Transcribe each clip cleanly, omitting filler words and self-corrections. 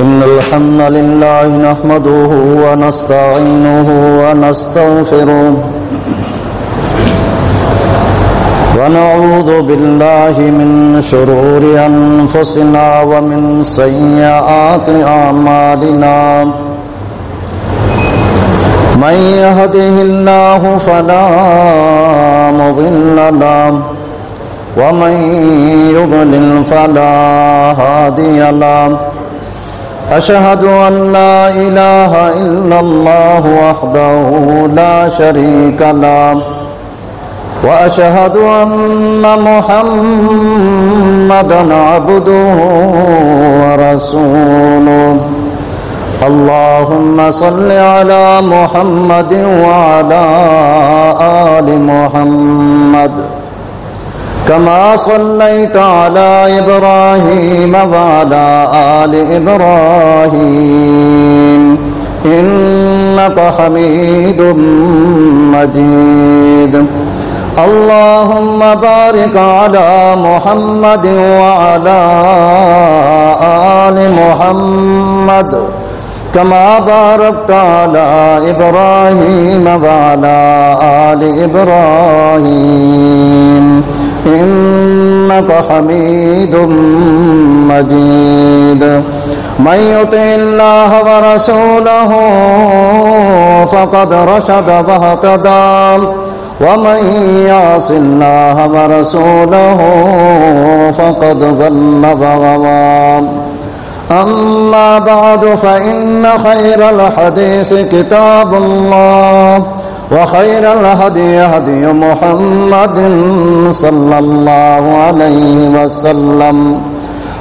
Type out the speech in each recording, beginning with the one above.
إن الحمد لله نحمده ونستعينه ونستغفره ونعوذ بالله من شرور أنفسنا ومن سيئات أعمالنا من يهده الله فلا مضل له ومن يضلل فلا هادي له أشهد أن لا إله إلا الله وحده لا شريك له وأشهد أن محمدا عبده ورسوله اللهم صل على محمد وعلى آل محمد كما صليت على إبراهيم وعلى آل إبراهيم إنك حميد مجيد اللهم بارك على محمد وعلى آل محمد كما باركت على إبراهيم وعلى آل إبراهيم إنك حميد مجيد من يطع الله ورسوله فقد رشد واهتدى ومن يعص الله ورسوله فقد ضل وغوى أما بعد فإن خير الحديث كتاب الله وخير الهدي هدي محمد صلى الله عليه وسلم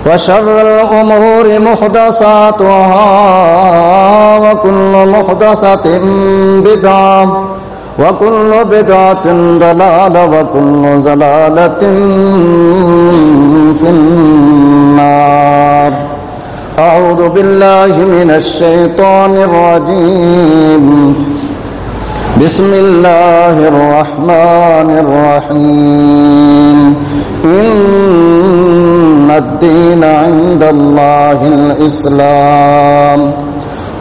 وشر الأمور محدثاتها وكل محدثة بدعة وكل بدعة ضلالة وكل ضلالة في النار أعوذ بالله من الشيطان الرجيم بسم الله الرحمن الرحيم إن الدين عند الله الإسلام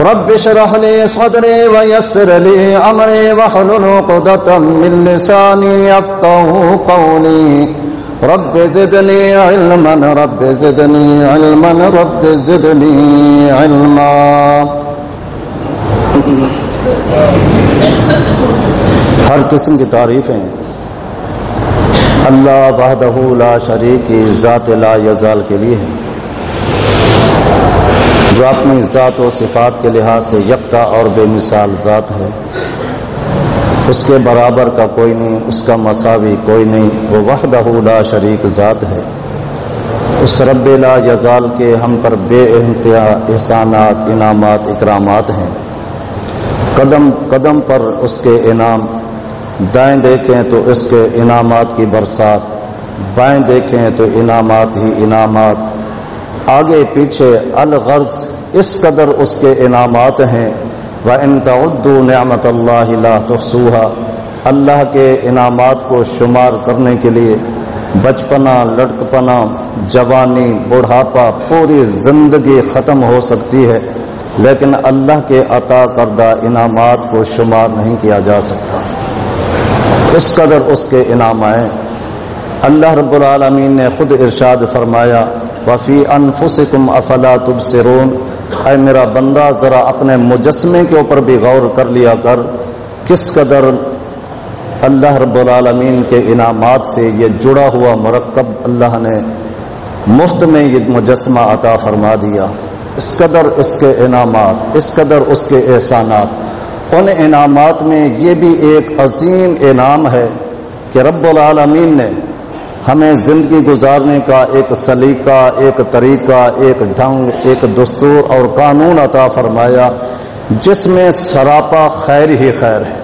رب اشرح لي صدري ويسر لي أمري واحلل عقدة من لساني يفقهوا قولي رب زدني علما رب زدني علما رب زدني علما ہر قسم کی تعریفیں اللہ وحدہ لا شریک کی ذات لا یزال کے لیے ہے، جو اپنی ذات و صفات کے لحاظ سے یکتا اور بے مثال ذات ہے، اس کے برابر کا کوئی نہیں، اس کا مساوی کوئی نہیں، وہ وحدہ لا شریک ذات ہے۔ اس رب لا یزال کے ہم پر بے انتہا احسانات، انعامات، اکرامات ہیں۔ قدم قدم پر اس کے انعام، دائیں دیکھیں تو اس کے انعامات کی برسات، بائیں دیکھیں تو انعامات ہی انعامات، آگے پیچھے الغرض اس قدر اس کے انعامات ہیں۔ وَإِن تَعُدُّوا نِعْمَةَ اللَّهِ لَا تُحْصُوهَا، اللہ کے انعامات کو شمار کرنے کے لیے بچپنا، لڑکپنا، جوانی، بڑھاپا، پوری زندگی ختم ہو سکتی ہے، لیکن اللہ کے عطا کردہ انعامات کو شمار نہیں کیا جا سکتا، اس قدر اس کے انعام آئے۔ اللہ رب العالمین نے خود ارشاد فرمایا وَفِي أَنفُسِكُمْ أَفَلَا تُبْصِرُونَ، اے میرا بندہ ذرا اپنے مجسمے کے اوپر بھی غور کر لیا کر، کس قدر اللہ رب العالمین کے انعامات سے یہ جڑا ہوا مرکب اللہ نے مفت میں یہ مجسمہ عطا فرما دیا۔ اس قدر اس کے انعامات، اس قدر اس کے احسانات۔ ان انعامات میں یہ بھی ایک عظیم انعام ہے کہ رب العالمین نے ہمیں زندگی گزارنے کا ایک سلیقہ، ایک طریقہ، ایک ڈھنگ، ایک دستور اور قانون عطا فرمایا جس میں سراپا خیر ہی خیر ہے۔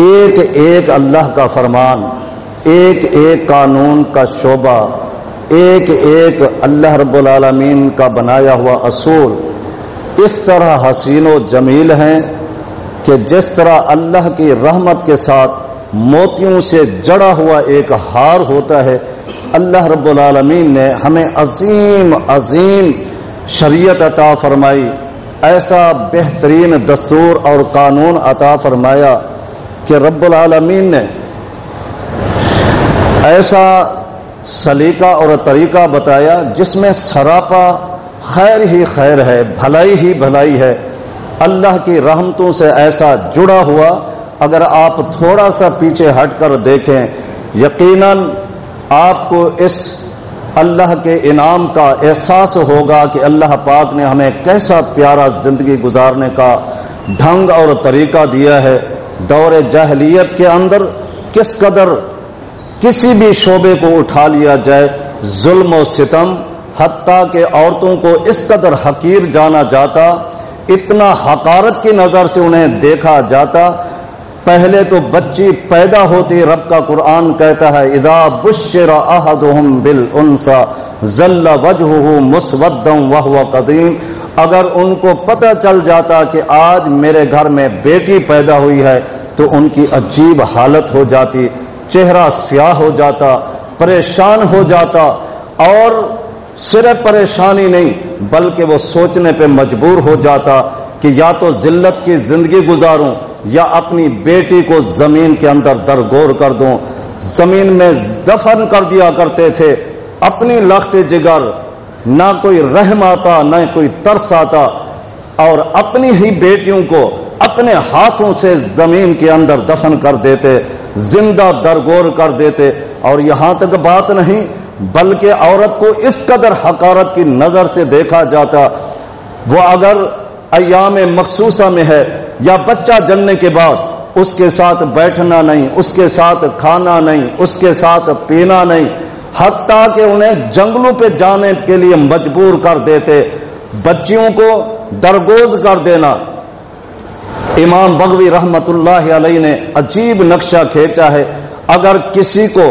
ایک ایک اللہ کا فرمان، ایک ایک قانون کا شعبہ، ایک ایک اللہ رب العالمین کا بنایا ہوا اصول اس طرح حسین و جمیل ہیں کہ جس طرح اللہ کی رحمت کے ساتھ موتیوں سے جڑا ہوا ایک ہار ہوتا ہے، اللہ رب العالمین نے ہمیں عظیم عظیم شریعت عطا فرمائی، ایسا بہترین دستور اور قانون عطا فرمایا کہ رب العالمین نے ایسا سلیقہ اور طریقہ بتایا جس میں سراپا خیر ہی خیر ہے، بھلائی ہی بھلائی ہے، اللہ کی رحمتوں سے ایسا جڑا ہوا۔ اگر آپ تھوڑا سا پیچھے ہٹ کر دیکھیں، یقیناً آپ کو اس اللہ کے انعام کا احساس ہوگا کہ اللہ پاک نے ہمیں کیسا پیارا زندگی گزارنے کا ڈھنگ اور طریقہ دیا ہے۔ دور جاہلیت کے اندر کس قدر کسی بھی شعبے کو اٹھا لیا جائے، ظلم و ستم، حتیٰ کہ عورتوں کو اس قدر حقیر جانا جاتا، اتنا حقارت کی نظر سے انہیں دیکھا جاتا۔ پہلے تو بچی پیدا ہوتی، رب کا قرآن کہتا ہے اذا بشر احدهم بالانثى ظل وجهه مسودا وهو قدیم، اگر ان کو پتہ چل جاتا کہ آج میرے گھر میں بیٹی پیدا ہوئی ہے تو ان کی عجیب حالت ہو جاتی، چہرہ سیاہ ہو جاتا، پریشان ہو جاتا، اور صرف پریشانی نہیں بلکہ وہ سوچنے پہ مجبور ہو جاتا کہ یا تو ذلت کی زندگی گزاروں یا اپنی بیٹی کو زمین کے اندر درگور کر دوں۔ زمین میں دفن کر دیا کرتے تھے اپنی لخت جگر، نہ کوئی رحم آتا نہ کوئی ترس آتا، اور اپنی ہی بیٹیوں کو اپنے ہاتھوں سے زمین کے اندر دفن کر دیتے، زندہ درگور کر دیتے۔ اور یہاں تک بات نہیں بلکہ عورت کو اس قدر حقارت کی نظر سے دیکھا جاتا، وہ اگر ایام مخصوصہ میں ہے یا بچہ جننے کے بعد اس کے ساتھ بیٹھنا نہیں، اس کے ساتھ کھانا نہیں، اس کے ساتھ پینا نہیں، حتیٰ کہ انہیں جنگلوں پہ جانے کے لیے مجبور کر دیتے، بچیوں کو درگوز کر دینا۔ امام بغوی رحمت اللہ علیہ نے عجیب نقشہ کھینچا ہے، اگر کسی کو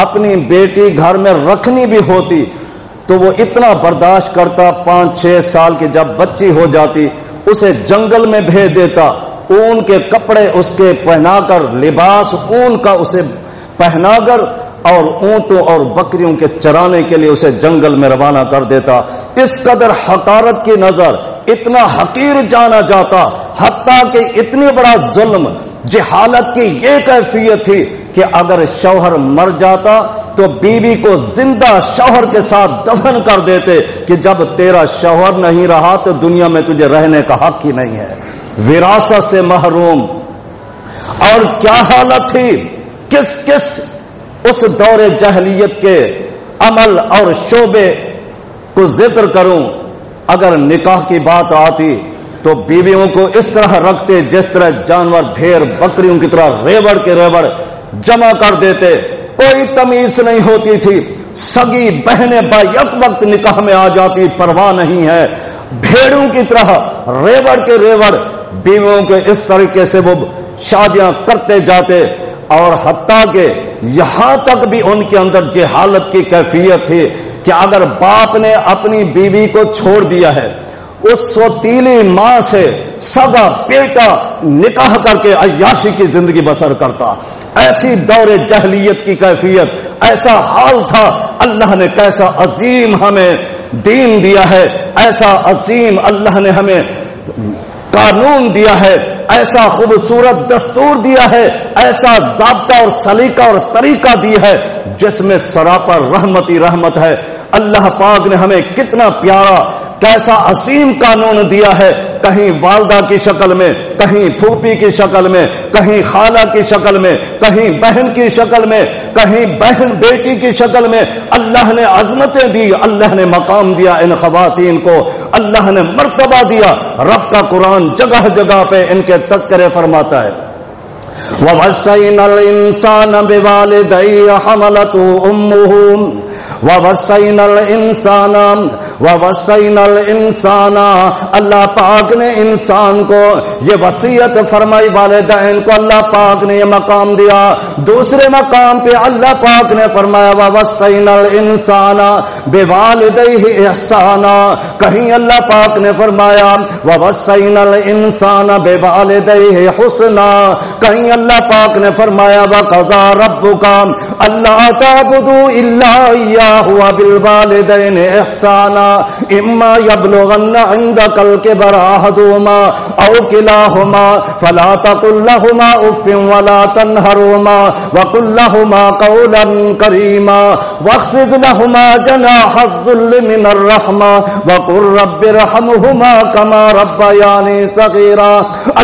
اپنی بیٹی گھر میں رکھنی بھی ہوتی تو وہ اتنا برداشت کرتا، 5-6 سال کی جب بچی ہو جاتی اسے جنگل میں بھیج دیتا، اون کے کپڑے اس کے پہنا کر، لباس اون کا اسے پہنا کر، اور اونٹوں اور بکریوں کے چرانے کے لیے اسے جنگل میں روانہ کر دیتا۔ اس قدر حقارت کی نظر، اتنا حقیر جانا جاتا، حتیٰ کہ اتنی بڑا ظلم، جہالت کی یہ کیفیت تھی کہ اگر شوہر مر جاتا تو بیوی کو زندہ شوہر کے ساتھ دفن کر دیتے کہ جب تیرا شوہر نہیں رہا تو دنیا میں تجھے رہنے کا حق ہی نہیں ہے، وراثت سے محروم۔ اور کیا حالت تھی، کس اس دور جاہلیت کے عمل اور شعبے کو ذکر کروں۔ اگر نکاح کی بات آتی تو بیویوں کو اس طرح رکھتے جس طرح جانور بھیڑ بکریوں کی طرح ریوڑ کے ریوڑ جمع کر دیتے، کوئی تمیز نہیں ہوتی تھی، سگی بہنیں بیک وقت نکاح میں آ جاتی، پرواہ نہیں ہے، بھیڑوں کی طرح ریوڑ کے ریوڑ بیویوں کے اس طریقے سے وہ شادیاں کرتے جاتے، اور حتیٰ کہ یہاں تک بھی ان کے اندر جہالت کی کیفیت تھی کہ اگر باپ نے اپنی بیوی کو چھوڑ دیا ہے، اس سوتیلی ماں سے سگا بیٹا نکاح کر کے عیاشی کی زندگی بسر کرتا۔ ایسی دور جہلیت کی کیفیت، ایسا حال تھا۔ اللہ نے کیسا عظیم ہمیں دین دیا ہے، ایسا عظیم اللہ نے ہمیں قانون دیا ہے، ایسا خوبصورت دستور دیا ہے، ایسا ضابطہ اور سلیقہ اور طریقہ دیا ہے جس میں سراپا رحمت ہی رحمت ہے۔ اللہ پاک نے ہمیں کتنا پیارا، کیسا عظیم قانون دیا ہے، کہیں والدہ کی شکل میں، کہیں پھوپھی کی شکل میں، کہیں خالہ کی شکل میں، کہیں بہن کی شکل میں، کہیں بہن بیٹی کی شکل میں اللہ نے عظمتیں دی، اللہ نے مقام دیا ان خواتین کو، اللہ نے مرتبہ دیا۔ رب کا قرآن جگہ جگہ پہ ان کے تذکرے فرماتا ہے۔ وَوَصَّيْنَا الْإِنسَانَ بِوَالِدَيْهِ حَمَلَتْهُ أُمُّهُ وَوَصَّيْنَا الْإِنسَانَ، اللہ پاک نے انسان کو یہ وصیت فرمائی، والدین کو اللہ پاک نے یہ مقام دیا۔ دوسرے مقام پہ اللہ پاک نے فرمایا وَوَصَّيْنَا الْإِنسَانَ بِوَالِدَيْهِ إِحْسَانًا، کہیں اللہ پاک نے فرمایا وَوَصَّيْنَا الْإِنسَانَ بِوَالِدَيْهِ حُسْنًا، کہیں اللہ پاک نے فرمایا وَقَضَىٰ رَبُّكَ أَلَّا تَعْبُدُوا إِلَّا إِيَّاهُ وَبِالْوَالِدَيْنِ إِحْسَانًا۔ ربنا اما يبلغن عندك الكبر احدهما او كلاهما فلا تقل لهما اف ولا تنهرهما وقل لهما قولا كريما واخفض لهما جناح الذل من الرحمة وقل رب ارحمهما كما ربياني صغيرا.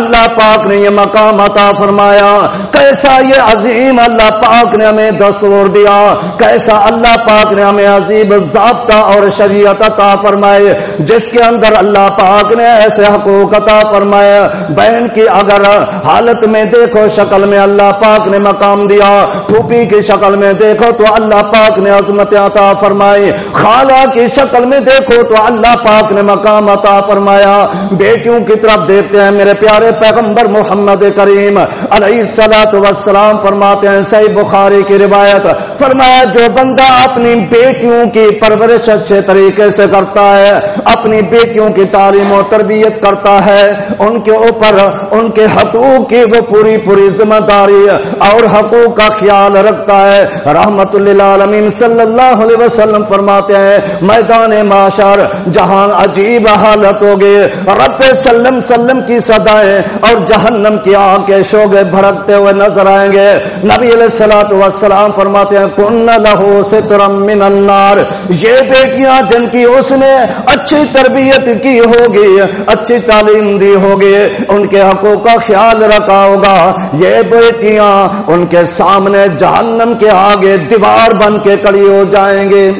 اللہ پاک نے یہ مقام عطا فرمایا. کیسا یہ عظیم اللہ پاک نے ہمیں دستور دیا, کیسا اللہ پاک نے ہمیں عظیم ضابطہ اور شریعت عطا فرمائے جس کے اندر اللہ پاک نے ایسے حقوق عطا فرمائے. بہن کی اگر حالت میں دیکھو شکل میں اللہ پاک نے مقام دیا, پھوپھی کی شکل میں دیکھو تو اللہ پاک نے عظمت عطا فرمائی, خالہ کی شکل میں دیکھو تو اللہ پاک نے مقام عطا فرمایا. بیٹیوں کی طرف دیکھتے ہیں, میرے پیارے پیغمبر محمد کریم علیہ الصلوۃ والسلام فرماتے ہیں, صحیح بخاری کی روایت, فرمایا جو بندہ اپنی بیٹیوں کی پرورش اچھے طریقے سے کرتا ہے, اپنی بیٹیوں کی تعلیم و تربیت کرتا ہے, ان کے اوپر ان کے حقوق کی وہ پوری ذمہ داری اور حقوق کا خیال رکھتا ہے. رحمت للعالمین صلی اللہ علیہ وسلم فرماتے ہیں میدان معاشر جہاں عجیب حالت ہوگی, رب سلم کی صدائیں اور جہنم کی آگ کے شعلے بھڑکتے ہوئے نظر آئیں گے. نبی علیہ الصلوۃ والسلام فرماتے ہیں کن لہ سترم من النار, یہ بیٹیاں جن کی اس نے اچھی تربیت کی ہوگی, اچھی تعلیم دی ہوگی, ان کے حقوق کا خیال رکھا ہوگا, یہ بیٹیاں ان کے سامنے جہنم کے آگے دیوار بن کے کھڑی ہو جائیں گے.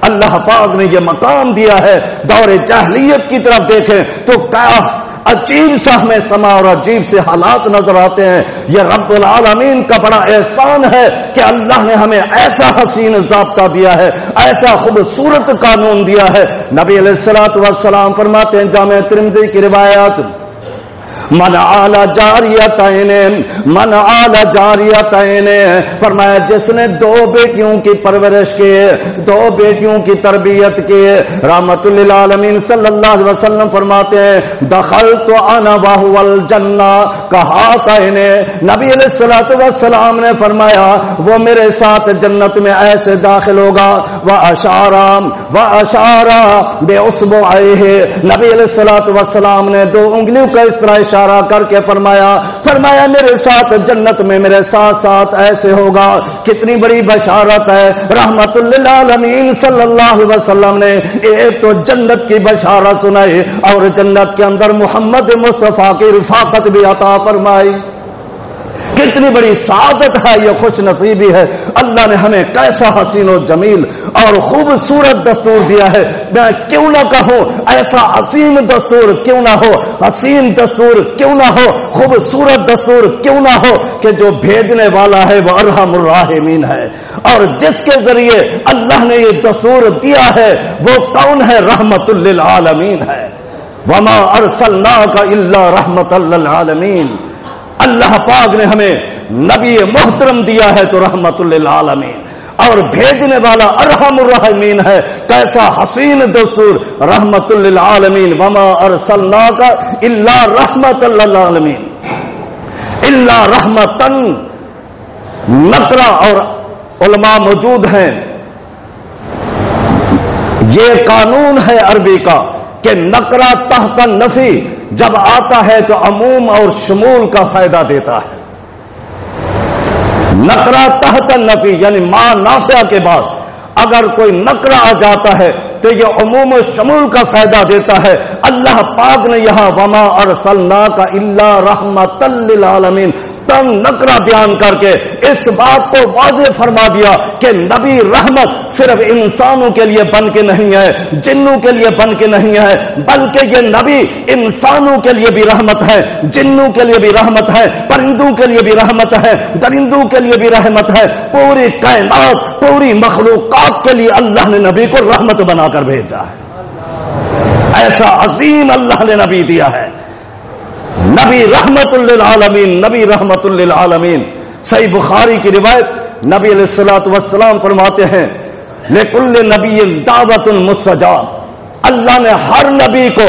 اللہ پاک نے یہ مقام دیا ہے. دور جاہلیت کی طرف دیکھیں تو کیا عجیب سا ہمیں سما اور عجیب سے حالات نظر آتے ہیں. یہ رب العالمین کا بڑا احسان ہے کہ اللہ نے ہمیں ایسا حسین ضابطہ دیا ہے, ایسا خوبصورت قانون دیا ہے. نبی علیہ الصلوۃ والسلام فرماتے ہیں جامع ترمذی کی روایت, من آل جاریتین, فرمایا جس نے دو بیٹیوں کی پرورش کی, دو بیٹیوں کی تربیت کی. رحمت للعالمین صلی اللہ علیہ وسلم فرماتے ہیں دخلت انا وهو الجنہ کہاتین, نبی علیہ الصلوۃ والسلام نے فرمایا وہ میرے ساتھ جنت میں ایسے داخل ہوگا. واشارا باصبعیہ, نبی علیہ الصلوۃ والسلام نے دو انگلیوں کا اس طرح اشارہ کر کے فرمایا میرے ساتھ جنت میں میرے ساتھ ساتھ ایسے ہوگا. کتنی بڑی بشارت ہے. رحمت للعالمین صلی اللہ علیہ وسلم نے ایک تو جنت کی بشارت سنائی اور جنت کے اندر محمد مصطفیٰ کی رفاقت بھی عطا فرمائی. کتنی بڑی سعادت ہے, یہ خوش نصیبی ہے. اللہ نے ہمیں کیسا حسین و جمیل اور خوبصورت دستور دیا ہے. میں کیوں نہ کہوں ایسا عظیم دستور کیوں نہ ہو, حسین دستور کیوں نہ ہو, خوبصورت دستور کیوں نہ ہو کہ جو بھیجنے والا ہے وہ ارحم الراحمین ہے, اور جس کے ذریعے اللہ نے یہ دستور دیا ہے وہ کون ہے؟ رحمت للعالمین ہے. وما ارسلناک الا رحمت للعالمین. اللہ پاک نے ہمیں نبی محترم دیا ہے تو رحمت للعالمین, اور بھیجنے والا ارحم الراحمین ہے. کیسا حسین دستور, رحمت للعالمین. وما ارسلناک الا رحمت للعالمین, الا رحمتن. نقرہ اور علماء موجود ہیں, یہ قانون ہے عربی کا کہ نقرہ تحت نفی جب آتا ہے تو عموم اور شمول کا فائدہ دیتا ہے. نقرہ تحت نفی یعنی ما نافع کے بعد اگر کوئی نقرہ آ جاتا ہے تو یہ عموم و شمول کا فائدہ دیتا ہے. اللہ پاک نے یہاں وما ارسلناک الا رحمت للعالمین تن نقرہ بیان کر کے اس بات کو واضح فرما دیا کہ نبی رحمت صرف انسانوں کے لیے بن کے نہیں ہے, جنوں کے لیے بن کے نہیں ہے, بلکہ یہ نبی انسانوں کے لیے بھی رحمت ہے, جنوں کے لیے بھی رحمت ہے, پرندوں کے لیے بھی رحمت ہے, درندوں کے لیے بھی رحمت ہے. پوری کائنات, پوری مخلوقات کے لیے اللہ نے نبی کو رحمت بنا کر بھیجا ہے. ایسا عظیم اللہ نے نبی دیا ہے. نبی رحمت للعالمین, نبی رحمت للعالمین. صحیح بخاری کی روایت, نبی علیہ الصلوۃ والسلام فرماتے ہیں لکل نبی دعوت مستجاب. اللہ نے ہر نبی کو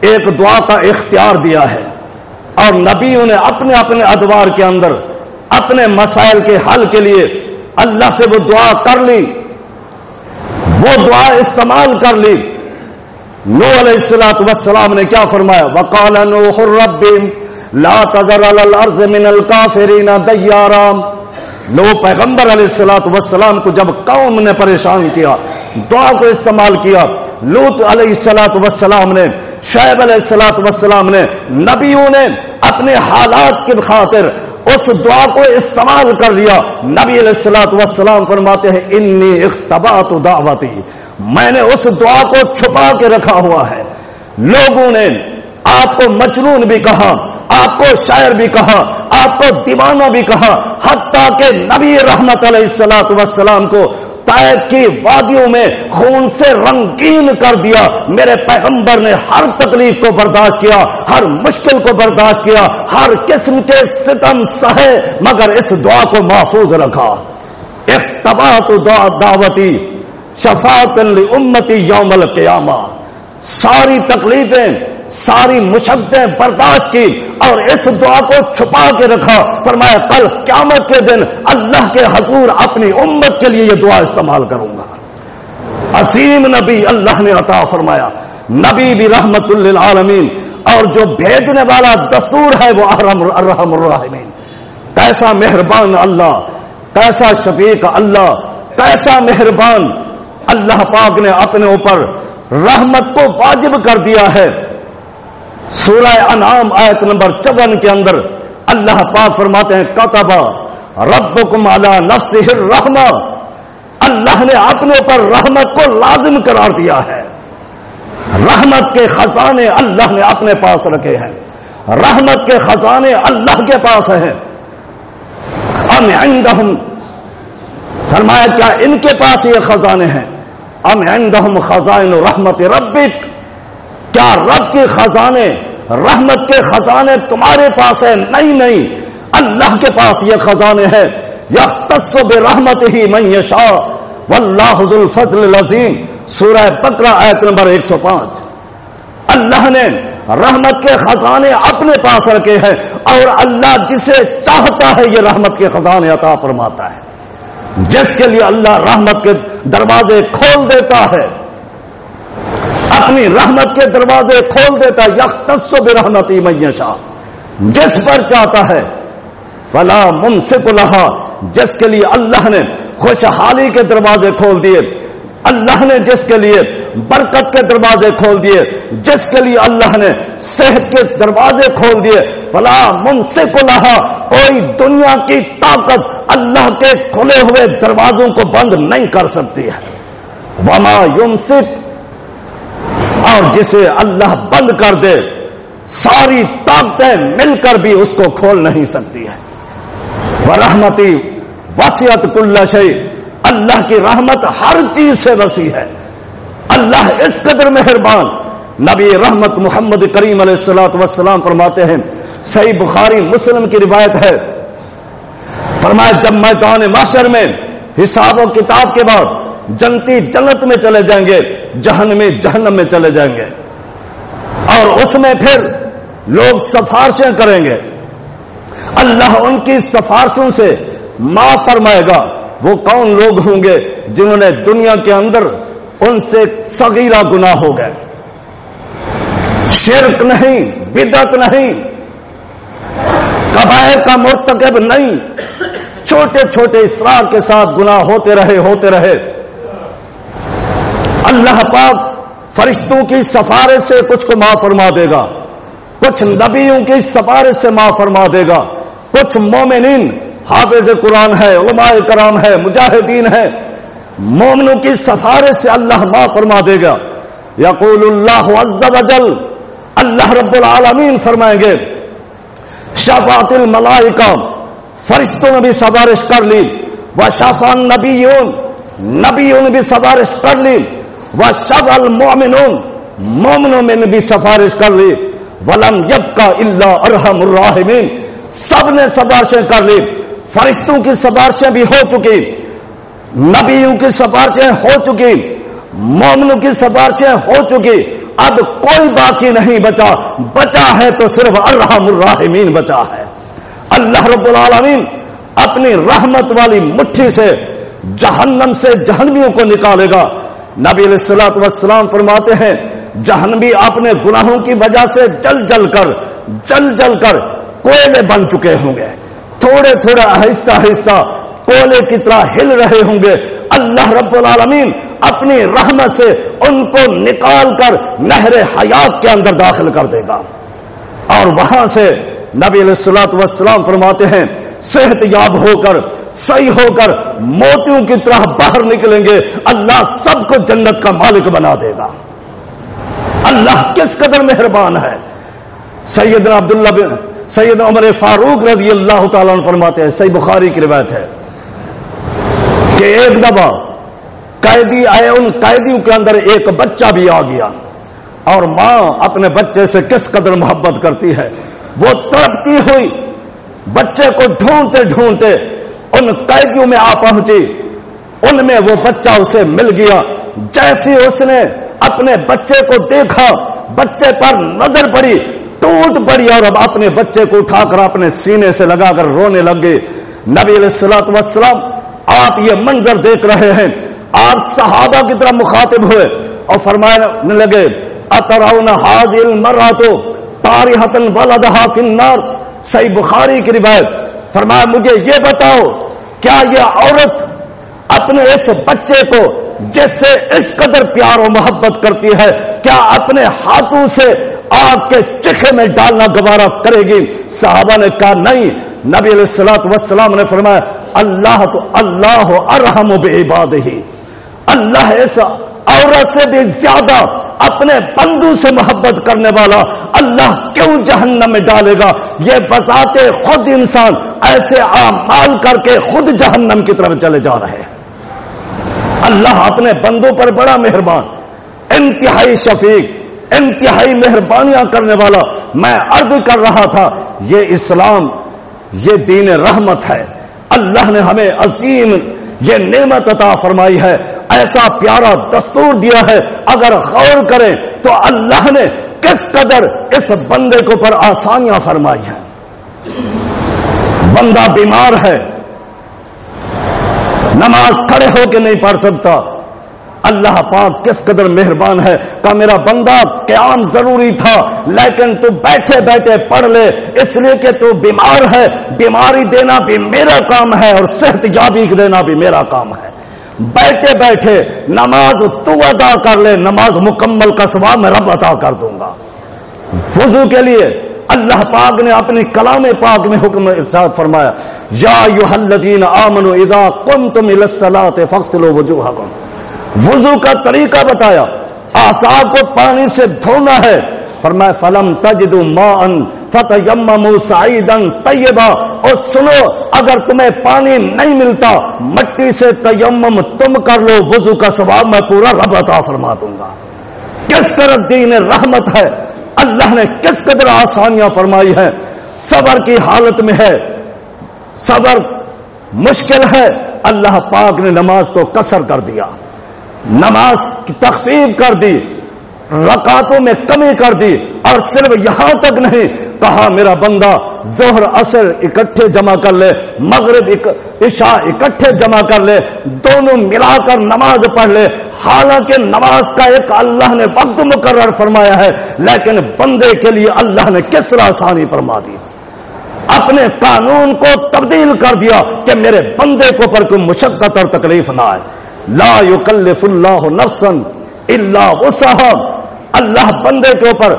ایک دعا کا اختیار دیا ہے, اور نبیوں نے اپنے اپنے ادوار کے اندر اپنے مسائل کے حل کے لیے اللہ سے وہ دعا کر لی, وہ دعا استعمال کر لی. نوح علیہ الصلوۃ والسلام نے کیا فرمایا؟ وقال نوح رب لا تذر علی الارض من الکافرین دیارا. لوگ پیغمبر علیہ الصلوۃ والسلام کو جب قوم نے پریشان کیا، دعا کو استعمال کیا. لوط علیہ الصلوۃ والسلام نے، شعیب علیہ الصلوۃ والسلام نے، نبیوں نے اپنے حالات کی خاطر اس دعا کو استعمال کر لیا. نبی علیہ الصلوۃ والسلام فرماتے ہیں انی اختبأت دعوتی، میں نے اس دعا کو چھپا کے رکھا ہوا ہے. لوگوں نے آپ کو مجنون بھی کہا، آپ کو شاعر بھی کہا، آپ کو دیوانہ بھی کہا، حتیٰ کہ نبی رحمت علیہ الصلوۃ والسلام کو طائف کی وادیوں میں خون سے رنگین کر دیا. میرے پیغمبر نے ہر تکلیف کو برداشت کیا، ہر مشکل کو برداشت کیا، ہر قسم کے ستم سہے، مگر اس دعا کو محفوظ رکھا. اختبأت دعوتی شفاعۃ لامتی یوم القیامہ. ساری تکلیفیں، ساری مشقتیں برداشت کی اور اس دعا کو چھپا کے رکھا. فرمایا کل قیامت کے دن اللہ کے حضور اپنی امت کے لیے یہ دعا استعمال کروں گا. عظیم نبی اللہ نے عطا فرمایا، نبی بھی رحمت للعالمین، اور جو بھیجنے والا دستور ہے وہ ارحم الراحمین. کیسا مہربان اللہ، کیسا شفیق اللہ، کیسا مہربان اللہ پاک نے اپنے اوپر رحمت کو واجب کر دیا ہے. سورہ انعام آیت نمبر 54 کے اندر اللہ پاک فرماتے ہیں کتب ربکم علی نفسہ الرحمہ. اللہ نے اپنے اوپر رحمت کو لازم قرار دیا ہے. رحمت کے خزانے اللہ نے اپنے پاس رکھے ہیں، رحمت کے خزانے اللہ کے پاس ہیں. ام عندہم، فرمایا کیا ان کے پاس یہ خزانے ہیں؟ ام عندہم خزائن رحمت ربک، کیا رب کے خزانے، رحمت کے خزانے تمہارے پاس ہیں؟ نہیں، اللہ کے پاس یہ خزانے ہیں. یختص برحمتہ من یشاء واللہ ذو الفضل العظیم. سورہ بقرہ آیت نمبر 105. اللہ نے رحمت کے خزانے اپنے پاس رکھے ہیں اور اللہ جسے چاہتا ہے یہ رحمت کے خزانے عطا فرماتا ہے. جس کے لیے اللہ رحمت کے دروازے کھول دیتا ہے، اپنی رحمت کے دروازے کھول دیتا ہے. یختص برحمتہ من یشاء، جس پر چاہتا ہے. فلا ممسک لہا، جس کے لیے اللہ نے خوشحالی کے دروازے کھول دیے، اللہ نے جس کے لیے برکت کے دروازے کھول دیے، جس کے لیے اللہ نے صحت کے دروازے کھول دیے. فلا ممسک لہا، کوئی دنیا کی طاقت اللہ کے کھلے ہوئے دروازوں کو بند نہیں کر سکتی ہے. وما یمسک، اور جسے اللہ بند کر دے ساری طاقتیں مل کر بھی اس کو کھول نہیں سکتی ہے. ورحمتی وسعت کل شیء، اللہ کی رحمت ہر چیز سے وسیع ہے. اللہ اس قدر مہربان. نبی رحمت محمد کریم علیہ الصلوۃ والسلام فرماتے ہیں، صحیح بخاری مسلم کی روایت ہے، فرمایا جب میدان محشر میں حساب و کتاب کے بعد جنتی جنت میں چلے جائیں گے، جہنمی جہنم میں چلے جائیں گے، اور اس میں پھر لوگ سفارشیں کریں گے. اللہ ان کی سفارشوں سے معاف فرمائے گا. وہ کون لوگ ہوں گے؟ جنہوں نے دنیا کے اندر ان سے صغیرہ گناہ ہو گئے، شرک نہیں، بدعت نہیں، کبائر کا مرتکب نہیں، چھوٹے چھوٹے اسرار کے ساتھ گناہ ہوتے رہے. اللہ پاک فرشتوں کی سفارش سے کچھ کو معاف فرما دے گا، کچھ نبیوں کی سفارش سے معاف فرما دے گا، کچھ مومنین، حافظ قرآن ہے، علماء کرام ہے، مجاہدین ہے، مومنوں کی سفارش سے اللہ معاف فرما دے گا. یقول اللہ عز وجل، اللہ رب العالمین فرمائیں گے شفاعت الملائکہ، فرشتوں نے بھی سفارش کر لی. وشفع النبیون، نبیوں نے بھی سفارش کر لی. وشفع المؤمنون، مومنوں میں نے بھی سفارش کر لی. ولم یبقى الا ارحم الراحمین، سب نے سفارشیں کر لی. فرشتوں کی سفارشیں بھی ہو چکی، نبیوں کی سفارشیں ہو چکی، مومنوں کی سفارشیں ہو چکی. اب کوئی باقی نہیں بچا ہے تو صرف ارحم الراحمین بچا ہے. اللہ رب العالمین اپنی رحمت والی مٹھی سے جہنم سے جہنمیوں کو نکالے گا. نبی علیہ الصلوۃ والسلام فرماتے ہیں جہنمی اپنے گناہوں کی وجہ سے جل جل کر کوئلے بن چکے ہوں گے، تھوڑے تھوڑے آہستہ آہستہ کوئلے کی طرح ہل رہے ہوں گے۔ اللہ رب العالمین اپنی رحمت سے ان کو نکال کر نہر حیات کے اندر داخل کر دے گا، اور وہاں سے نبی علیہ الصلوۃ والسلام فرماتے ہیں صحت یاب ہو کر صحیح ہو کر موتیوں کی طرح باہر نکلیں گے، اللہ سب کو جنت کا مالک بنا دے گا۔ اللہ کس قدر مہربان ہے۔ سیدنا عمر فاروق رضی اللہ تعالیٰ عنہ فرماتے ہیں، صحیح بخاری کی روایت ہے کہ ایک دفعہ قیدی آئے، ان قیدیوں کے اندر ایک بچہ بھی آ گیا، اور ماں اپنے بچے سے کس قدر محبت کرتی ہے، وہ تڑپتی ہوئی بچے کو ڈھونڈتے ڈھونڈتے ان قیدیوں میں آ پہنچی، ان میں وہ بچہ اسے مل گیا۔ جیسے اس نے اپنے بچے کو دیکھا، بچے پر نظر پڑی، ٹوٹ پڑی، اور اب اپنے بچے کو اٹھا کر اپنے سینے سے لگا کر رونے لگ گئی۔ نبی علیہ الصلوۃ والسلام آپ یہ منظر دیکھ رہے ہیں، آپ صحابہ کی طرح مخاطب ہوئے اور فرمانے لگے اترون هذه المرأة طارحة ولدها في النار۔ صحیح بخاری کی روایت، فرمایا مجھے یہ بتاؤ کیا یہ عورت اپنے اس بچے کو جس سے اس قدر پیار و محبت کرتی ہے، کیا اپنے ہاتھوں سے آگ کے چکھے میں ڈالنا گوارا کرے گی؟ صحابہ نے کہا نہیں۔ نبی علیہ الصلوۃ والسلام نے فرمایا اللہ ارحم بعبادہ، اللہ اس عورت سے بھی زیادہ اپنے بندوں سے محبت کرنے والا اللہ کیوں جہنم میں ڈالے گا؟ یہ بذات خود انسان ایسے اعمال کر کے خود جہنم کی طرف چلے جا رہے ہیں۔ اللہ اپنے بندوں پر بڑا مہربان، انتہائی شفیق، انتہائی مہربانیاں کرنے والا۔ میں عرض کر رہا تھا یہ اسلام، یہ دین رحمت ہے، اللہ نے ہمیں عظیم یہ نعمت عطا فرمائی ہے، ایسا پیارا دستور دیا ہے۔ اگر غور کریں تو اللہ نے کس قدر اس بندے کو پر آسانیاں فرمائی ہیں۔ بندہ بیمار ہے، نماز کھڑے ہو کے نہیں پڑھ سکتا، اللہ پاک کس قدر مہربان ہے۔ کہ میرا بندہ قیام ضروری تھا لیکن تو بیٹھے بیٹھے پڑھ لے، اس لیے کہ تو بیمار ہے، بیماری دینا بھی میرا کام ہے اور صحت یابی دینا بھی میرا کام ہے۔ بیٹھے بیٹھے نماز تو ادا کر لے، نماز مکمل کا ثواب میں رب عطا کر دوں گا۔ وضو کے لیے اللہ پاک نے اپنی کلام پاک میں حکم ارشاد فرمایا یا ایھا الذین آمنوا اذا قمتم الی الصلاۃ فاغسلوا وجوہکم۔ وضو کا طریقہ بتایا، اعضاء کو پانی سے دھونا ہے، فرمایا فلم تجدوا ماء فتیمموا صعیدا طیبا۔ اور سنو اگر تمہیں پانی نہیں ملتا مٹی سے تیمم تم کر لو، وضو کا ثواب میں پورا رب عطا فرما دوں گا۔ کس طرح دین رحمت ہے، اللہ نے کس قدر آسانیاں فرمائی ہے۔ صبر کی حالت میں ہے، صبر مشکل ہے، اللہ پاک نے نماز کو قصر کر دیا، نماز کی تخفیف کر دی، رکعتوں میں کمی کر دی، اور صرف یہاں تک نہیں کہا میرا بندہ ظہر عصر اکٹھے جمع کر لے، مغرب عشاء اکٹھے جمع کر لے، دونوں ملا کر نماز پڑھ لے۔ حالانکہ نماز کا ایک اللہ نے وقت مقرر فرمایا ہے، لیکن بندے کے لیے اللہ نے کس طرح آسانی فرما دی، اپنے قانون کو تبدیل کر دیا کہ میرے بندے کو پر کوئی مشقت اور تکلیف نہ آئے۔ لا یکلف اللہ نفسا الا وسعها، اللہ بندے کے اوپر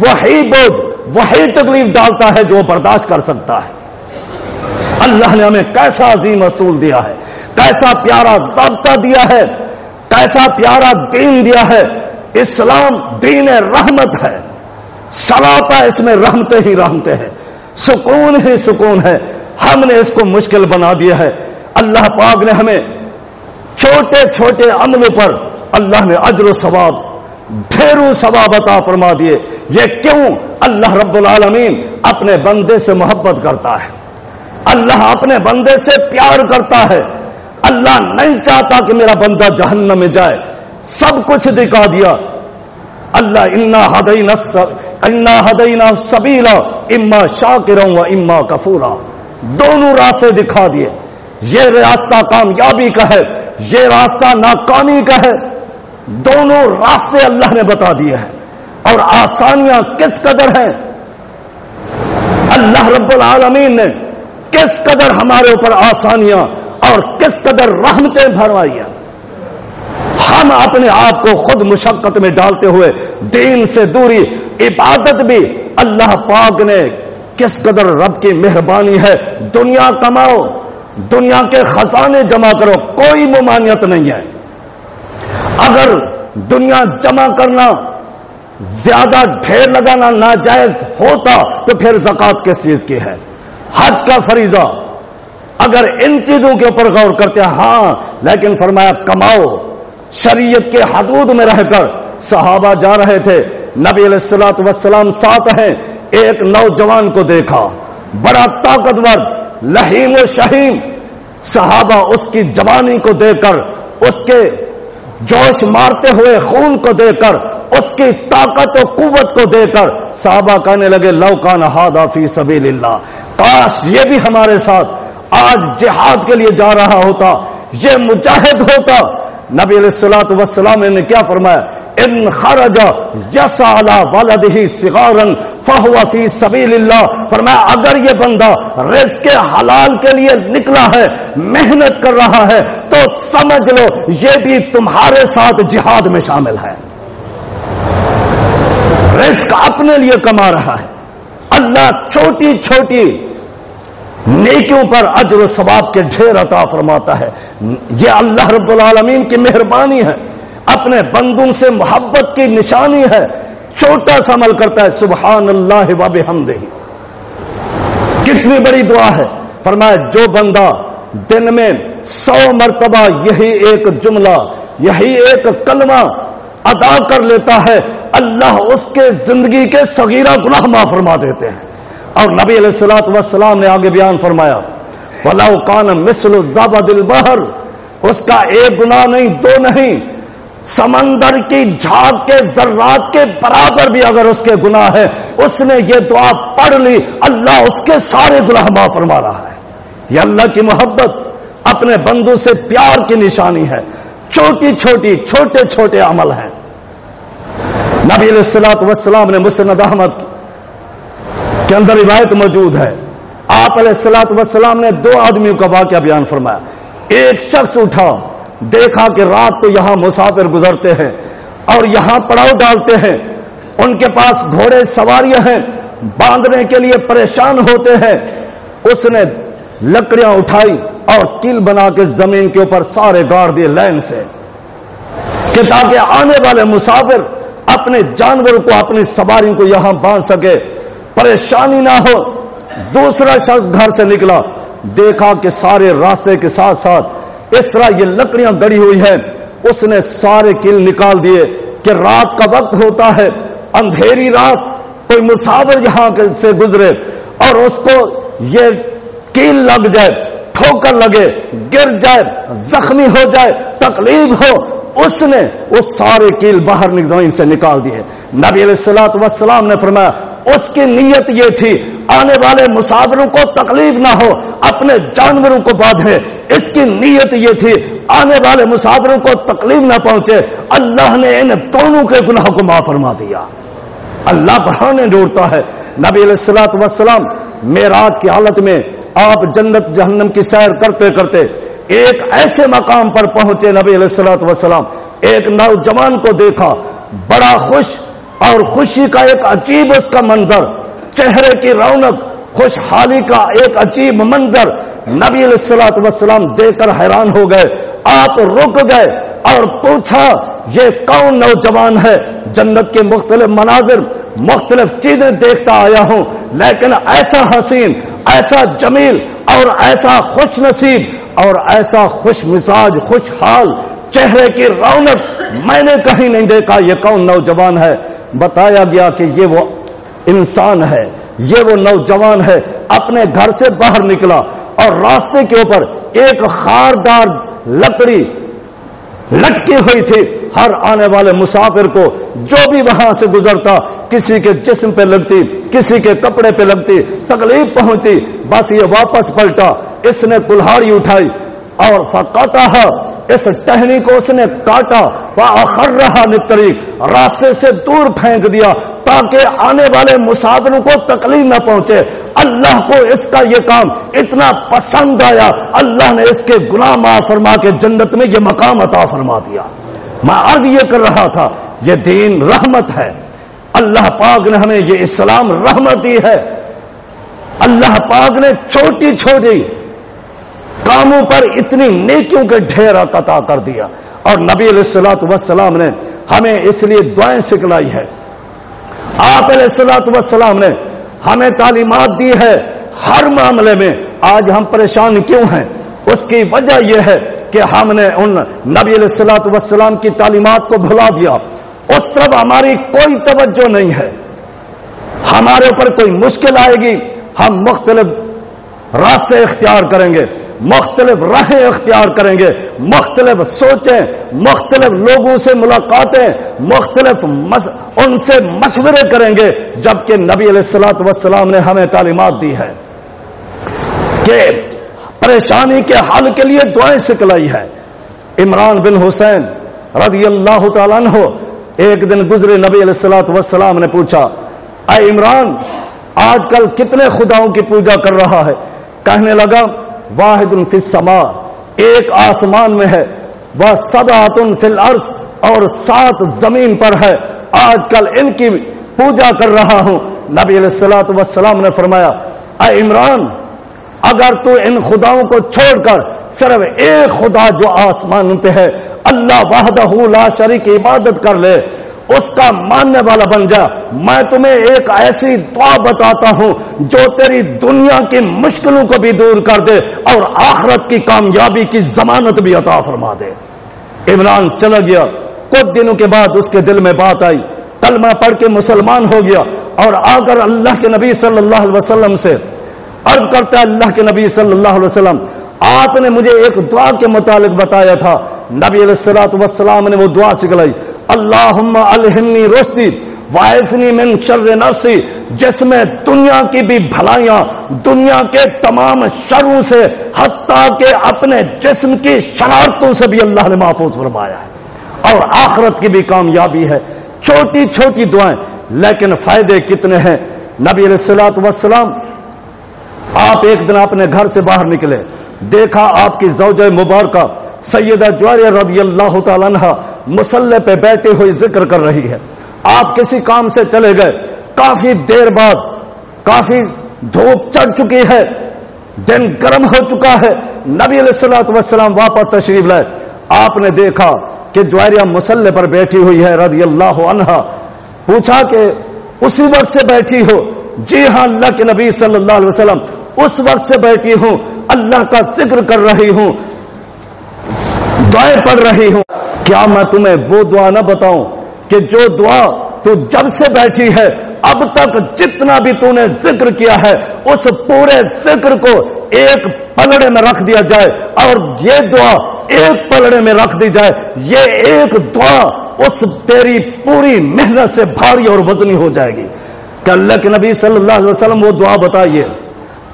وہی بوجھ وہی تکلیف ڈالتا ہے جو برداشت کر سکتا ہے۔ اللہ نے ہمیں کیسا عظیم اصول دیا ہے، کیسا پیارا ضابطہ دیا ہے، کیسا پیارا دین دیا ہے۔ اسلام دین رحمت ہے، سراپا اس میں رحمتیں ہی رحمتیں ہیں، سکون ہی سکون ہے۔ ہم نے اس کو مشکل بنا دیا ہے۔ اللہ پاک نے ہمیں چھوٹے چھوٹے عملوں پر اللہ نے اجر و ثواب ڈھیروں ثواب عطا فرما دیے۔ یہ کیوں؟ اللہ رب العالمین اپنے بندے سے محبت کرتا ہے، اللہ اپنے بندے سے پیار کرتا ہے۔ اللہ نہیں چاہتا کہ میرا بندہ جہنم میں جائے، سب کچھ دکھا دیا۔ اللہ انا ہدینا السبیل اما شاکرا و اما کفورا، دونوں راستے دکھا دیے۔ یہ راستہ کامیابی کا ہے، یہ راستہ ناکامی کا ہے، دونوں راستے اللہ نے بتا دیے ہیں۔ اور آسانیاں کس قدر ہیں. اللہ رب العالمین نے کس قدر ہمارے اوپر آسانیاں اور کس قدر رحمتیں بھروائی ہیں. ہم اپنے آپ کو خود مشقت میں ڈالتے ہوئے دین سے دوری، عبادت بھی اللہ پاک نے کس قدر رب کی مہربانی ہے. دنیا کماؤ، دنیا کے خزانے جمع کرو، کوئی ممانعت نہیں ہے. اگر دنیا جمع کرنا، زیادہ ڈھیر لگانا ناجائز ہوتا تو پھر زکوٰۃ کس چیز کی ہے؟ حج کا فریضہ. اگر ان چیزوں کے اوپر غور کرتے ہیں ہاں، لیکن فرمایا کماؤ. شریعت کے حدود میں رہ کر صحابہ جا رہے تھے، نبی علیہ الصلوۃ والسلام ساتھ ہیں. ایک نوجوان کو دیکھا، بڑا طاقتور، لہیم و شہیم. صحابہ اس کی جوانی کو دیکھ کر، اس کے جوش مارتے ہوئے خون کو دیکھ کر، اس کی طاقت و قوت کو دیکھ کر صحابہ کہنے لگے لو کان ھذا فی سبیل اللہ، کاش یہ بھی ہمارے ساتھ آج جہاد کے لیے جا رہا ہوتا، یہ مجاہد ہوتا. نبی علیہ الصلوۃ والسلام نے کیا فرمایا؟ ان خرج یسعى علی ولدہ صغارا فہو فی سبیل اللہ. فرمایا اگر یہ بندہ رزق حلال کے لیے نکلا ہے، محنت کر رہا ہے، تو سمجھ لو یہ بھی تمہارے ساتھ جہاد میں شامل ہے. رزق اپنے لیے کما رہا ہے. اللہ چھوٹی چھوٹی نیکیوں پر اجر و ثواب کے ڈھیر عطا فرماتا ہے. یہ اللہ رب العالمین کی مہربانی ہے، اپنے بندوں سے محبت کی نشانی ہے. چھوٹا سا عمل کرتا ہے، سبحان اللہ و بحمدہ. کتنی بڑی دعا ہے. فرمایا جو بندہ دن میں 100 مرتبہ یہی ایک جملہ، یہی ایک کلمہ ادا کر لیتا ہے، اللہ اس کے زندگی کے صغیرہ گناہ معاف فرما دیتے ہیں. اور نبی علیہ الصلوۃ والسلام نے آگے بیان فرمایا وَلَوْ كَانَ مِثْلُ زَبَدِ الْبَحْرِ، اس کا ایک گناہ نہیں، دو نہیں، سمندر کی جھاگ کے ذرات کے برابر بھی اگر اس کے گناہ ہے، اس نے یہ دعا پڑھ لی، اللہ اس کے سارے گناہ معاف فرما رہا ہے. یہ اللہ کی محبت، اپنے بندوں سے پیار کی نشانی ہے. چھوٹی چھوٹی چھوٹے چھوٹے عمل ہیں. نبی علیہ الصلوۃ والسلام نے مسند احمد کے اندر روایت موجود ہے، آپ علیہ الصلوۃ والسلام نے 2 آدمیوں کا واقعہ بیان فرمایا. ایک شخص اٹھا، دیکھا کہ رات کو یہاں مسافر گزرتے ہیں اور یہاں پڑاؤ ڈالتے ہیں، ان کے پاس گھوڑے سواریاں ہیں، باندھنے کے لیے پریشان ہوتے ہیں. اس نے لکڑیاں اٹھائی اور کیل بنا کے زمین کے اوپر سارے گاڑ دیے لائن سے، کہ تاکہ آنے والے مسافر اپنے جانوروں کو، اپنی سواریوں کو یہاں باندھ سکے، پریشانی نہ ہو. دوسرا شخص گھر سے نکلا، دیکھا کہ سارے راستے کے ساتھ ساتھ اس طرح یہ لکڑیاں گڑی ہوئی ہیں. اس نے سارے کیل نکال دیے کہ رات کا وقت ہوتا ہے، اندھیری رات، کوئی مسافر یہاں سے گزرے اور اس کو یہ کیل لگ جائے، ٹھوکر لگے، گر جائے، زخمی ہو جائے، تکلیف ہو. اس نے وہ سارے کیل باہر زمین سے نکال دیے. نبی علیہ الصلوۃ والسلام نے فرمایا اس کی نیت یہ تھی آنے والے مسافروں کو تکلیف نہ ہو، اپنے جانوروں کو باندھے. اس کی نیت یہ تھی آنے والے مسافروں کو تکلیف نہ پہنچے. اللہ نے ان دونوں کے گناہ کو معاف فرما دیا. اللہ بہانے ڈھونڈتا ہے. نبی علیہ الصلوۃ والسلام معراج کی حالت میں آپ جنت جہنم کی سیر کرتے کرتے ایک ایسے مقام پر پہنچے. نبی علیہ الصلوۃ والسلام ایک نوجوان کو دیکھا، بڑا خوش اور خوشی کا ایک عجیب اس کا منظر، چہرے کی رونق، خوشحالی کا ایک عجیب منظر. نبی علیہ الصلوۃ والسلام دیکھ کر حیران ہو گئے. آپ رک گئے اور پوچھا یہ کون نوجوان ہے؟ جنت کے مختلف مناظر، مختلف چیزیں دیکھتا آیا ہوں، لیکن ایسا حسین، ایسا جمیل اور ایسا خوش نصیب اور ایسا خوش مزاج، خوشحال چہرے کی رونق میں نے کہیں نہیں دیکھا. یہ کون نوجوان ہے؟ بتایا گیا کہ یہ وہ انسان ہے، یہ وہ نوجوان ہے. اپنے گھر سے باہر نکلا اور راستے کے اوپر ایک خاردار لکڑی لٹکی ہوئی تھی. ہر آنے والے مسافر کو جو بھی وہاں سے گزرتا، کسی کے جسم پہ لگتی، کسی کے کپڑے پہ لگتی، تکلیف پہنچتی. بس یہ واپس پلٹا، اس نے کلہاڑی اٹھائی اور فقطعها اس ٹہنی کو اس نے کاٹا، فَأَخَرَّهَا لِلطَّرِيقِ، راستے سے دور پھینک دیا تاکہ آنے والے مسافروں کو تکلیف نہ پہنچے۔ اللہ کو اس کا یہ کام اتنا پسند آیا، اللہ نے اس کے گناہ معاف فرما کے جنت میں یہ مقام عطا فرما دیا۔ میں عرض یہ کر رہا تھا یہ دین رحمت ہے، اللہ پاک نے ہمیں یہ اسلام رحمت دی ہے۔ اللہ پاک نے چھوٹی چھوٹی کاموں پر اتنی نیکیوں کے ڈھیر عطا کر دیا، اور نبی علیہ الصلوۃ والسلام نے ہمیں اس لیے دعائیں سکھلائی ہے۔ آپ علیہ الصلوۃ والسلام نے ہمیں تعلیمات دی ہے ہر معاملے میں۔ آج ہم پریشان کیوں ہیں؟ اس کی وجہ یہ ہے کہ ہم نے ان نبی علیہ الصلوۃ والسلام کی تعلیمات کو بھلا دیا، اس طرف ہماری کوئی توجہ نہیں ہے۔ ہمارے اوپر کوئی مشکل آئے گی، ہم مختلف راستے اختیار کریں گے، مختلف راہیں اختیار کریں گے، مختلف سوچیں، مختلف لوگوں سے ملاقاتیں، مختلف ان سے مشورے کریں گے، جبکہ نبی علیہ الصلوۃ والسلام نے ہمیں تعلیمات دی ہے کہ پریشانی کے حل کے لیے دعائیں سکھلائی ہے۔ عمران بن حسین رضی اللہ تعالیٰ عنہ ایک دن گزرے، نبی علیہ الصلوۃ والسلام نے پوچھا، اے عمران آج کل کتنے خداؤں کی پوجا کر رہا ہے؟ کہنے لگا واحد فی السماء، ایک آسمان میں ہے، وسبعۃ فی الارض، اور 7 زمین پر ہے، آج کل ان کی پوجا کر رہا ہوں۔ نبی علیہ الصلوۃ والسلام نے فرمایا، اے عمران اگر تو ان خداؤں کو چھوڑ کر صرف ایک خدا جو آسمان پہ ہے اللہ وحدہ لا شریک عبادت کر لے، اس کا ماننے والا بن جا، میں تمہیں ایک ایسی دعا بتاتا ہوں جو تیری دنیا کی مشکلوں کو بھی دور کر دے اور آخرت کی کامیابی کی ضمانت بھی عطا فرما دے۔ عمران چلا گیا، کچھ دنوں کے بعد اس کے دل میں بات آئی، کلمہ پڑھ کے مسلمان ہو گیا، اور آ کر اللہ کے نبی صلی اللہ علیہ وسلم سے عرض کرتا ہے، اللہ کے نبی صلی اللہ علیہ وسلم آپ نے مجھے ایک دعا کے متعلق بتایا تھا۔ نبی علیہ الصلوۃ والسلام نے وہ دعا سکھلائی، اللہم الہمنی رشدی واعصمنی من شر نفسی، جس میں دنیا کی بھی بھلائیاں، دنیا کے تمام شروں سے، حتیٰ کہ اپنے جسم کی شرارتوں سے بھی اللہ نے محفوظ فرمایا ہے، اور آخرت کی بھی کامیابی ہے۔ چھوٹی چھوٹی دعائیں، لیکن فائدے کتنے ہیں۔ نبی علیہ الصلوۃ والسلام آپ ایک دن اپنے گھر سے باہر نکلے، دیکھا آپ کی زوجہ مبارکہ سیدہ جویریہ رضی اللہ تعالیٰ عنہ مصلی پہ بیٹھی ہوئی ذکر کر رہی ہے۔ آپ کسی کام سے چلے گئے، کافی دیر بعد، کافی دھوپ چڑھ چکی ہے، دن گرم ہو چکا ہے، نبی علیہ الصلوۃ والسلام واپس تشریف لائے۔ آپ نے دیکھا کہ جویریہ مصلی پر بیٹھی ہوئی ہے رضی اللہ عنہا۔ پوچھا کہ اسی وقت سے بیٹھی ہو؟ جی ہاں اللہ کے نبی صلی اللہ علیہ وسلم اس وقت سے بیٹھی ہوں، اللہ کا ذکر کر رہی ہوں، دعائیں پڑھ رہی ہوں۔ کیا میں تمہیں وہ دعا نہ بتاؤں کہ جو دعا تو جب سے بیٹھی ہے اب تک جتنا بھی تو نے ذکر کیا ہے اس پورے ذکر کو ایک پلڑے میں رکھ دیا جائے، اور یہ دعا ایک پلڑے میں رکھ دی جائے، یہ ایک دعا اس تیری پوری محنت سے بھاری اور وزنی ہو جائے گی۔ کہ اللہ کے نبی صلی اللہ علیہ وسلم وہ دعا بتائیے۔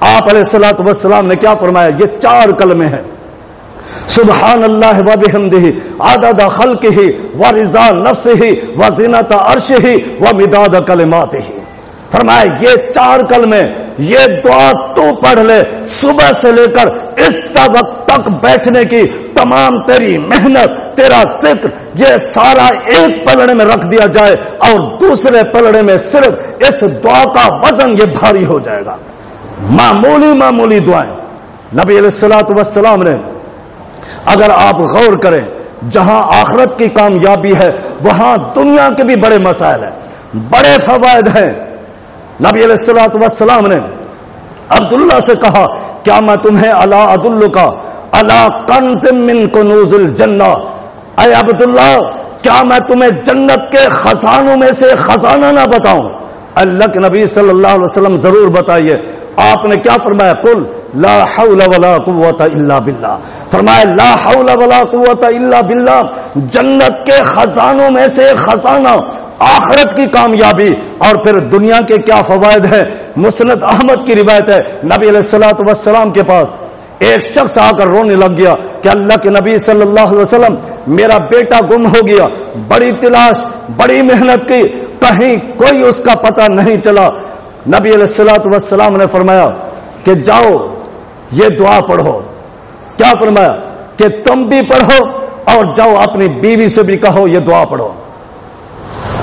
آپ علیہ الصلوۃ والسلام نے کیا فرمایا؟ یہ 4 کلمے ہیں، سبحان اللہ و بحمدہ عدد خلقہ و رضا نفسہ و زینت عرشہ و مداد کلماتہ۔ فرمایا یہ 4 کلمے، یہ دعا تو پڑھ لے، صبح سے لے کر اس وقت تک بیٹھنے کی تمام تیری محنت، تیرا ذکر، یہ سارا ایک پلڑے میں رکھ دیا جائے، اور دوسرے پلڑے میں صرف اس دعا کا وزن یہ بھاری ہو جائے گا۔ معمولی دعائیں نبی علیہ الصلوۃ والسلام نے، اگر آپ غور کریں، جہاں آخرت کی کامیابی ہے وہاں دنیا کے بھی بڑے مسائل ہیں، بڑے فوائد ہیں۔ نبی علیہ الصلوۃ والسلام نے عبداللہ سے کہا، کیا میں تمہیں الا ادلک علی کنز من کنوز الجنہ، اے عبداللہ کیا میں تمہیں جنت کے خزانوں میں سے خزانہ نہ بتاؤں؟ اللہ کے نبی صلی اللہ علیہ وسلم ضرور بتائیے۔ آپ نے کیا فرمایا؟ قل لا حول ولا قوت الا باللہ، فرمایا لا حول ولا قوت الا باللہ، جنت کے خزانوں میں سے خزانہ، آخرت کی کامیابی، اور پھر دنیا کے کیا فوائد ہیں۔ مسند احمد کی روایت ہے، نبی علیہ الصلوۃ والسلام کے پاس ایک شخص آ کر رونے لگ گیا کہ اللہ کے نبی صلی اللہ علیہ وسلم میرا بیٹا گم ہو گیا، بڑی تلاش بڑی محنت کی، کہیں کوئی اس کا پتہ نہیں چلا۔ نبی علیہ الصلوۃ والسلام نے فرمایا کہ جاؤ یہ دعا پڑھو۔ کیا فرمایا؟ کہ تم بھی پڑھو اور جاؤ اپنی بیوی سے بھی کہو یہ دعا پڑھو۔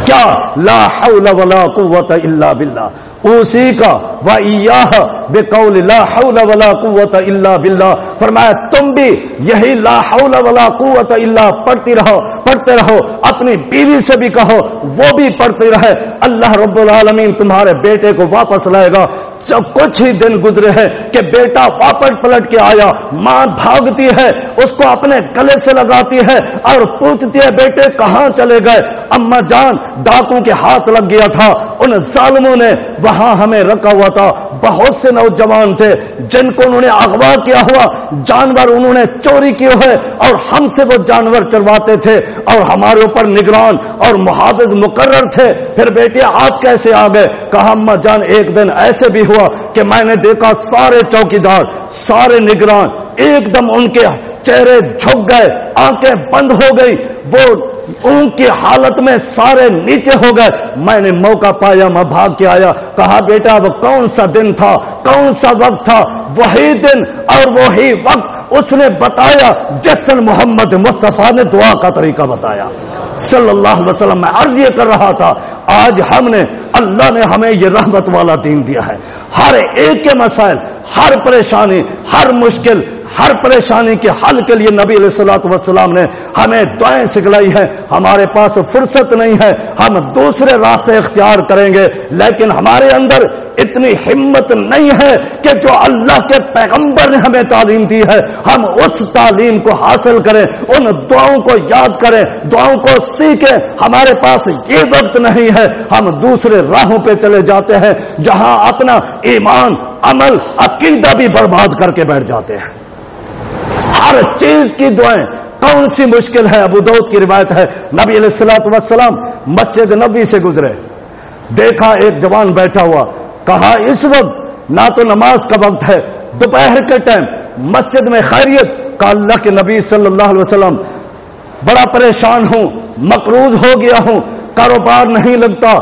کیا؟ لا حول ولا قوت الا باللہ، اسی کا وَإِيَّاهَ بِقَوْلِ لَا حَوْلَ وَلَا قُوَّةَ إِلَّا بِاللَّهِ، فرمایا تم بھی یہی لا حول ولا قوت الا پڑھتے رہو، اپنی بیوی سے بھی کہو وہ بھی پڑھتے رہے، اللہ رب العالمین تمہارے بیٹے کو واپس لائے گا۔ جب کچھ ہی دن گزرے ہیں کہ بیٹا واپس پلٹ کے آیا، ماں بھاگتی ہے اس کو اپنے گلے سے لگاتی ہے اور پوچھتی ہے بیٹے کہاں چلے گئے؟ اما جان ڈاکوں کے ہاتھ لگ گیا تھا، ان ظالموں نے وہاں ہمیں رکھا ہوا تھا، بہت سے نوجوان تھے جن کو انہوں نے اغوا کیا ہوا، جانور انہوں نے چوری کیے ہوئے اور ہم سے وہ جانور چرواتے تھے اور ہمارے اوپر نگران اور محافظ مقرر تھے، پھر بیٹے آپ کیسے آ گئے؟ کہا اما جان ایک دن ایسے بھی ہوا کہ میں نے دیکھا سارے چوکیدار سارے نگران ایک دم ان کے چہرے جھک گئے، آنکھیں بند ہو گئی، وہ ان کی حالت میں سارے نیچے ہو گئے، میں نے موقع پایا میں بھاگ کے آیا۔ کہا بیٹا وہ کون سا دن تھا، کون سا وقت تھا؟ وہی دن اور وہی وقت اس نے بتایا جس دن محمد مصطفیٰ نے دعا کا طریقہ بتایا صلی اللہ علیہ وسلم۔ میں عرض یہ کر رہا تھا آج ہم نے اللہ نے ہمیں یہ رحمت والا دین دیا ہے، ہر ایک کے مسائل، ہر پریشانی، ہر مشکل، ہر پریشانی کے حل کے لیے نبی علیہ الصلوۃ والسلام نے ہمیں دعائیں سکھلائی ہیں۔ ہمارے پاس فرصت نہیں ہے، ہم دوسرے راستے اختیار کریں گے، لیکن ہمارے اندر اتنی ہمت نہیں ہے کہ جو اللہ کے پیغمبر نے ہمیں تعلیم دی ہے ہم اس تعلیم کو حاصل کریں، ان دعاؤں کو یاد کریں، دعاؤں کو سیکھیں۔ ہمارے پاس یہ وقت نہیں ہے، ہم دوسرے راہوں پہ چلے جاتے ہیں جہاں اپنا ایمان، عمل، عقیدہ بھی برباد کر کے بیٹھ جاتے ہیں۔ ہر چیز کی دعائیں، کون سی مشکل ہے؟ ابو داؤد کی روایت ہے نبی علیہ الصلوۃ والسلام مسجد نبوی سے گزرے، دیکھا ایک جوان بیٹھا ہوا، کہا اس وقت نہ تو نماز کا وقت ہے، دوپہر کے ٹائم مسجد میں خیریت؟ کہا اللہ کے نبی صلی اللہ علیہ وسلم بڑا پریشان ہوں، مقروض ہو گیا ہوں، کاروبار نہیں لگتا،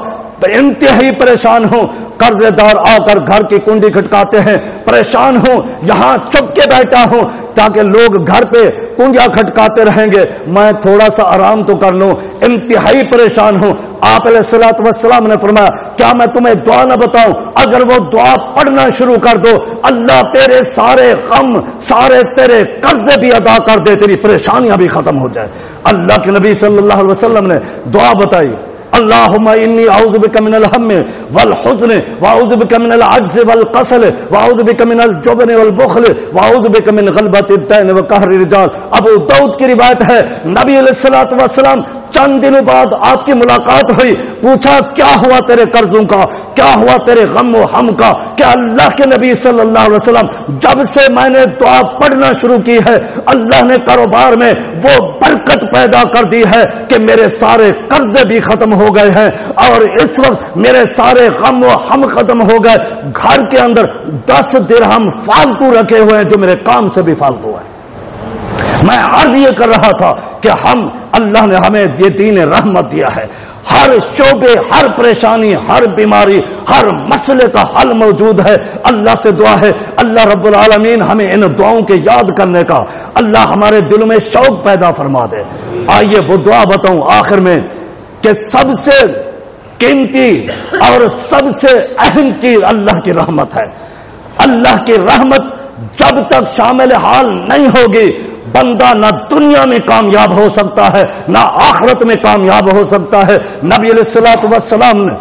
انتہائی پریشان ہوں، قرضے دار آ کر گھر کی کنڈی کھٹکاتے ہیں، پریشان ہوں، یہاں چپ کے بیٹھا ہوں تاکہ لوگ گھر پہ کنڈیاں کھٹکاتے رہیں گے، میں تھوڑا سا آرام تو کر لوں، انتہائی پریشان ہوں۔ آپ علیہ الصلوۃ والسلام نے فرمایا کیا میں تمہیں دعا نہ بتاؤں؟ اگر وہ دعا پڑھنا شروع کر دو اللہ تیرے سارے غم، سارے تیرے قرضے بھی ادا کر دے، تیری پریشانیاں بھی ختم ہو جائے۔ اللہ کے نبی صلی اللہ علیہ وسلم نے دعا بتائی، اللہم انی اعوذ بک من الہم والحزن واعوذ بک من العجز والکسل واعوذ بک من الجبن والبخل واعوذ بک من غلبۃ الدین وقہر الرجال۔ ابو داؤد کی روایت ہے نبی علیہ الصلوۃ والسلام چند دنوں بعد آپ کی ملاقات ہوئی، پوچھا کیا ہوا تیرے قرضوں کا، کیا ہوا تیرے غم و ہم کا؟ کہ اللہ کے نبی صلی اللہ علیہ وسلم جب سے میں نے دعا پڑھنا شروع کی ہے اللہ نے کاروبار میں وہ برکت پیدا کر دی ہے کہ میرے سارے قرضے بھی ختم ہو گئے ہیں اور اس وقت میرے سارے غم و ہم ختم ہو گئے، گھر کے اندر 10 درہم فالتو رکھے ہوئے ہیں جو میرے کام سے بھی فالتو ہے۔ میں عرض یہ کر رہا تھا کہ اللہ نے ہمیں یہ دین رحمت دیا ہے، ہر شعبے، ہر پریشانی، ہر بیماری، ہر مسئلے کا حل موجود ہے۔ اللہ سے دعا ہے اللہ رب العالمین ہمیں ان دعاؤں کے یاد کرنے کا اللہ ہمارے دلوں میں شوق پیدا فرما دے۔ آئیے وہ دعا بتاؤں آخر میں کہ سب سے قیمتی اور سب سے اہم چیز اللہ کی رحمت ہے۔ اللہ کی رحمت جب تک شامل حال نہیں ہوگی بندہ نہ دنیا میں کامیاب ہو سکتا ہے نہ آخرت میں کامیاب ہو سکتا ہے۔ نبی علیہ الصلوۃ والسلام نے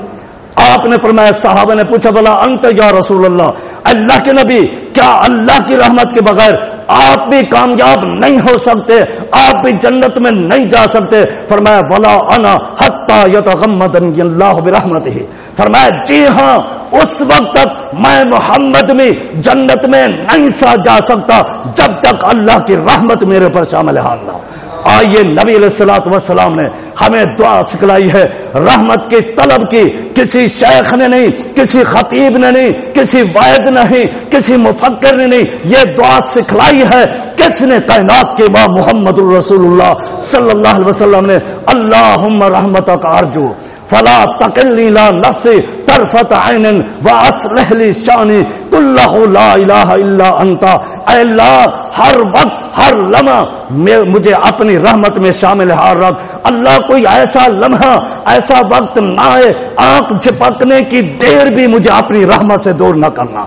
آپ نے فرمایا، صحابہ نے پوچھا بلا انت یا رسول اللہ، اللہ کے نبی کیا اللہ کی رحمت کے بغیر آپ بھی کامیاب نہیں ہو سکتے، آپ بھی جنت میں نہیں جا سکتے؟ فرمایا ولا انا حتی یتغمدنی اللہ برحمتہ، فرمایا جی ہاں اس وقت تک میں محمد میں جنت میں نہیں سا جا سکتا جب تک اللہ کی رحمت میرے پر شامل حال نہ ہو۔ آئیے نبی علیہ الصلوۃ والسلام نے ہمیں دعا سکھلائی ہے، رحمت کی طلب کی، کسی شیخ نے نہیں، کسی خطیب نے نہیں، کسی واعظ نے نہیں، کسی مفکر نے نہیں، یہ دعا سکھلائی ہے کس نے؟ کائنات کے امام محمد الرسول اللہ صلی اللہ علیہ وسلم نے۔ اللہم رحمتک ارجو فلا تکلنی لا نفسی طرفت عین واصلح لی شانی کلہ لا الہ الا انت۔ اے اللہ ہر وقت ہر لمحہ مجھے اپنی رحمت میں شامل ہار رکھ۔ اللہ کوئی ایسا لمحہ ایسا وقت نہ آئے آنکھ جھپکنے کی دیر بھی مجھے اپنی رحمت سے دور نہ کرنا۔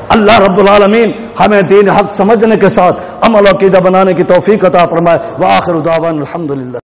اللہ رب العالمین ہمیں دین حق سمجھنے کے ساتھ عمل و عقیدہ بنانے کی توفیق عطا فرمائے۔ وآخر دعوانا الحمدللہ۔